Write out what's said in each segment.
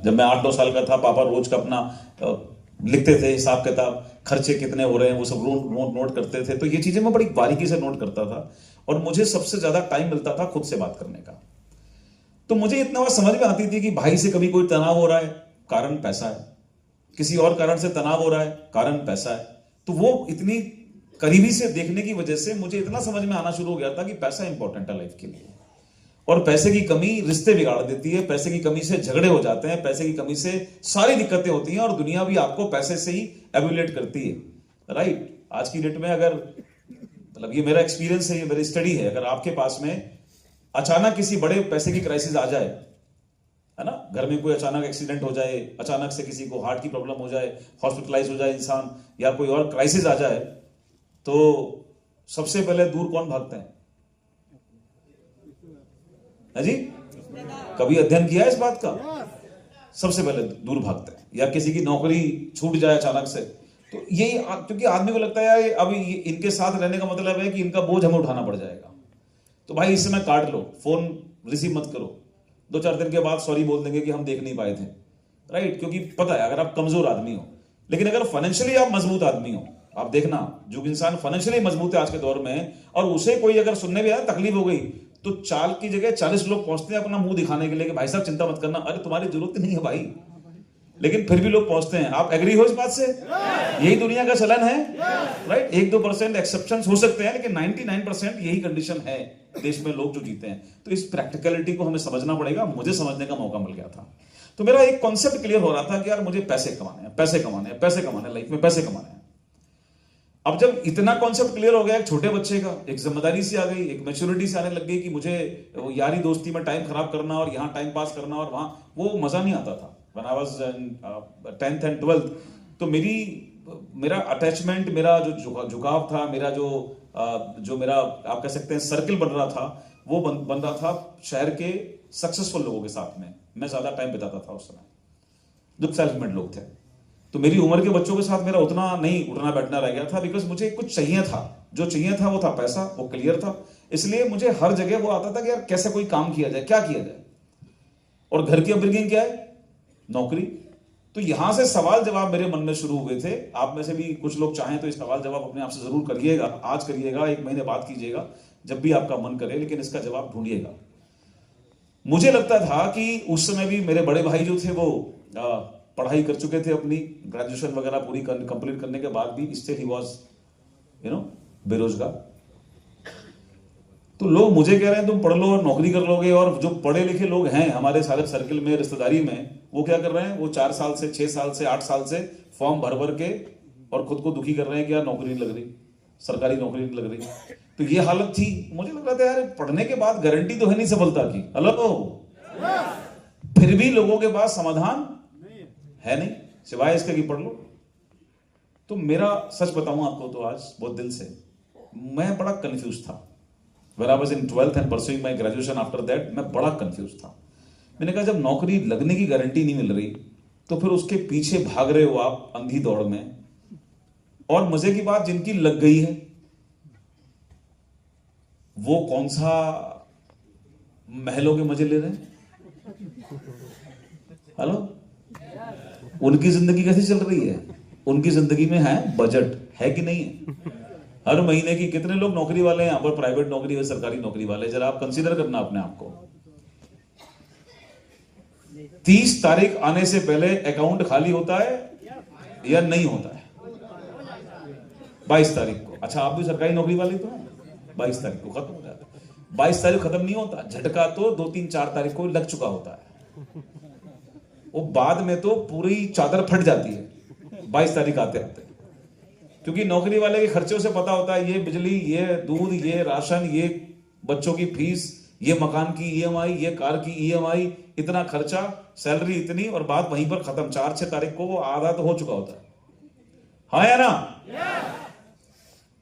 जब मैं 8-9 साल का था, पापा रोज का अपना लिखते थे हिसाब किताब, खर्चे कितने हो रहे हैं वो सब नोट करते थे। तो ये चीजें मैं बड़ी बारीकी से नोट करता था और मुझे सबसे ज्यादा टाइम मिलता था खुद से बात करने का। तो मुझे इतना बात समझ में आती थी कि भाई से कभी कोई तनाव हो रहा है, कारण पैसा है, किसी और कारण से तनाव हो रहा है, कारण पैसा है। तो वो इतनी करीबी से देखने की वजह से मुझे इतना समझ में आना शुरू हो गया था कि पैसा इंपॉर्टेंट है लाइफ के लिए, और पैसे की कमी रिश्ते बिगाड़ देती है, पैसे की कमी से झगड़े हो जाते हैं, पैसे की कमी से सारी दिक्कतें होती हैं, और दुनिया भी आपको पैसे से ही एवेल्यूएट करती है, राइट। आज की डेट में अगर, मतलब ये मेरा एक्सपीरियंस है, ये मेरी स्टडी है, अगर आपके पास में अचानक किसी बड़े पैसे की क्राइसिस आ जाए, है ना, घर में कोई अचानक एक्सीडेंट हो जाए, अचानक से किसी को हार्ट की प्रॉब्लम हो जाए, हॉस्पिटलाइज हो जाए इंसान, या कोई और क्राइसिस आ जाए, तो सबसे पहले दूर कौन भागते हैं? है जी, कभी अध्ययन किया है इस बात का? सबसे पहले दूर भागते हैं। या किसी की नौकरी छूट जाए अचानक से, तो यही, क्योंकि आदमी को लगता है अब इनके साथ रहने का मतलब है कि इनका बोझ हमें उठाना पड़ जाएगा, तो भाई इस समय काट लो, फोन रिसीव मत करो, 2-4 दिन के बाद सॉरी बोल देंगे कि हम देख नहीं पाए थे, राइट। क्योंकि पता है अगर आप कमजोर आदमी हो, लेकिन अगर फाइनेंशियली आप मजबूत आदमी हो, आप देखना जो इंसान फाइनेंशियली मजबूत है आज के दौर में, और उसे कोई अगर सुनने में आया तकलीफ हो गई, तो 4 की जगह 40 लोग पहुंचते हैं अपना मुंह दिखाने के लिए कि भाई साहब चिंता मत करना, अरे तुम्हारी जरूरत नहीं है भाई, लेकिन फिर भी लोग पहुंचते हैं। आप एग्री हो इस बात से? यही दुनिया का चलन है, राइट। 1-2% एक्सेप्शन हो सकते हैं, लेकिन 99% यही कंडीशन है देश में लोग जो जीते हैं। तो इस प्रैक्टिकलिटी को हमें समझना पड़ेगा, मुझे समझने का मौका मिल गया था। तो मेरा एक कॉन्सेप्ट क्लियर हो रहा था कि यार मुझे पैसे कमाने हैं, पैसे कमाने हैं, पैसे कमाने हैं, लाइफ में पैसे कमाने हैं। अब जब इतना कॉन्सेप्ट क्लियर हो गया, एक छोटे बच्चे का, एक जिम्मेदारी सी आ गई, एक मैच्योरिटी से आने लग गई कि मुझे यारी दोस्ती में टाइम खराब करना और यहाँ टाइम पास करना और वहां वो मजा नहीं आता था। When I was in 10th and 12th, तो मेरा अटैचमेंट, मेरा जो झुकाव था, मेरा जो मेरा आप कह सकते हैं सर्किल बन रहा था, वो बन रहा था शहर के सक्सेसफुल लोगों के साथ में। मैं ज्यादा टाइम बिताता था उस समय, जो सेल्फ मेड लोग थे। तो मेरी उम्र के बच्चों के साथ मेरा उतना नहीं उठना बैठना रह गया था, बिकॉज मुझे कुछ चाहिए था, जो चाहिए था वो था पैसा, वो क्लियर था। इसलिए मुझे हर जगह वो आता था कि यार कैसे कोई काम किया जाए, क्या किया जाए, और घर की अपब्रिंगिंग क्या है? नौकरी। तो यहां से सवाल जवाब मेरे मन में शुरू हुए थे। आप में से भी कुछ लोग चाहें तो इस सवाल जवाब अपने आप से जरूर करिएगा, आज करिएगा, 1 महीने बाद कीजिएगा, जब भी आपका मन करे, लेकिन इसका जवाब ढूंढिएगा। मुझे लगता था कि उस समय भी मेरे बड़े भाई जो थे वो पढ़ाई कर चुके थे, अपनी ग्रेजुएशन वगैरह पूरी कंप्लीट करने के बाद भी स्टिल ही वाज बेरोजगार। तो लोग मुझे कह रहे हैं तुम पढ़ लो और नौकरी कर लोगे, और जो पढ़े लिखे लोग हैं हमारे सारे सर्किल में, रिश्तेदारी में, वो क्या कर रहे हैं? वो 4 साल से, 6 साल से, 8 साल से फॉर्म भर के और खुद को दुखी कर रहे हैं कि यार नौकरी नहीं लग रही, सरकारी नौकरी नहीं लग रही। तो ये हालत थी। मुझे लग रहा था यार पढ़ने के बाद गारंटी तो है नहीं सफलता की, हेलो, फिर भी लोगों के पास समाधान है नहीं सिवाय इसके कि पढ़ लो। तो मेरा सच बताऊं आपको तो आज बहुत दिल से, मैं बड़ा कंफ्यूज था। When I was in 12th and pursuing my graduation after that, मैं बड़ा कंफ्यूज था। मैंने कहा जब नौकरी लगने की गारंटी नहीं मिल रही, तो फिर उसके पीछे भाग रहे हो आप अंधी दौड़ में, और मजे की बात जिनकी लग गई है वो कौन सा महलों के मजे ले रहे हैं? हेलो, उनकी जिंदगी कैसी चल रही है? उनकी जिंदगी में है बजट है कि नहीं है? हर महीने की कितने लोग नौकरी वाले हैं यहाँ पर, प्राइवेट नौकरी है, सरकारी नौकरी वाले, जरा आप कंसीडर करना अपने आप को। 30 तारीख आने से पहले अकाउंट खाली होता है या नहीं होता है? 22 तारीख को। अच्छा, आप भी सरकारी नौकरी वाले तो हैं, 22 तारीख को खत्म हो जाता है। 22 तारीख खत्म नहीं होता, झटका तो 2-3-4 तारीख को लग चुका होता है। वो बाद में तो पूरी चादर फट जाती है 22 तारीख आते आते, क्योंकि नौकरी वाले के खर्चों से पता होता है ये बिजली, ये दूध, ये राशन, ये बच्चों की फीस, ये मकान की ईएमआई, ये कार की ईएमआई, इतना खर्चा, सैलरी इतनी, और बात वहीं पर खत्म। 4-6 तारीख को वो आधा तो हो चुका होता है, हाँ या ना?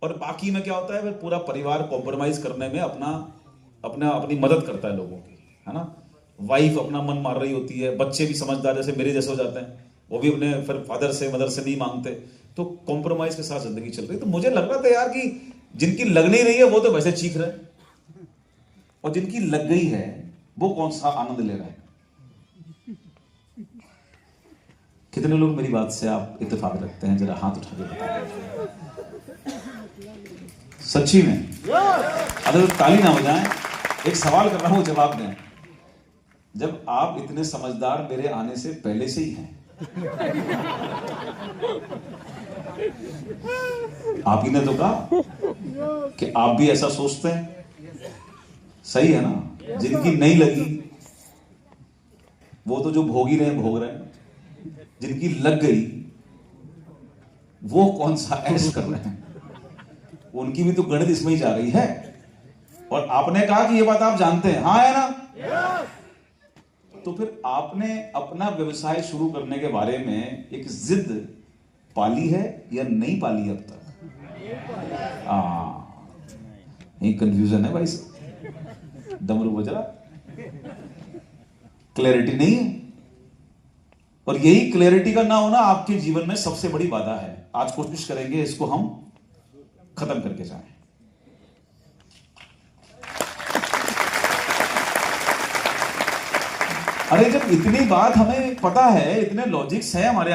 और बाकी में क्या होता है, फिर पूरा परिवार कॉम्प्रोमाइज करने में अपनी मदद करता है लोगों की, है ना। वाइफ अपना मन मार रही होती है, बच्चे भी समझदार जैसे मेरे जैसे हो जाते हैं, वो भी अपने फिर फादर से मदर से नहीं मांगते, तो कॉम्प्रोमाइज के साथ जिंदगी चल रही। तो मुझे लग रहा था यार कि जिनकी लग नहीं रही है वो तो वैसे चीख रहे हैं, और जिनकी लग गई है वो कौन सा आनंद ले रहा है। कितने लोग मेरी बात से आप इत्तेफाक रखते हैं? जरा हाथ उठा के बताएं, सच्ची में। अगर ताली ना बजाएं, एक सवाल कर रहा हूं, जवाब दें। जब आप इतने समझदार मेरे आने से पहले से ही हैं, आप ही ने तो कहा कि आप भी ऐसा सोचते हैं, सही है ना? जिनकी नहीं लगी वो तो जो भोग ही रहे भोग रहे हैं, जिनकी लग गई वो कौन सा ऐश कर रहे हैं, उनकी भी तो गणित इसमें ही जा रही है। और आपने कहा कि ये बात आप जानते हैं, हाँ है ना? तो फिर आपने अपना व्यवसाय शुरू करने के बारे में एक जिद पाली है या नहीं पाली अब तक? यही कंफ्यूजन है भाई साहब, डमरू बज रहा, क्लैरिटी नहीं है। और यही क्लैरिटी का ना होना आपके जीवन में सबसे बड़ी बाधा है। आज कोशिश करेंगे इसको हम खत्म करके जाएं। अरे जब इतनी बात हमें पता है, इतने लॉजिक्स हैं हमारे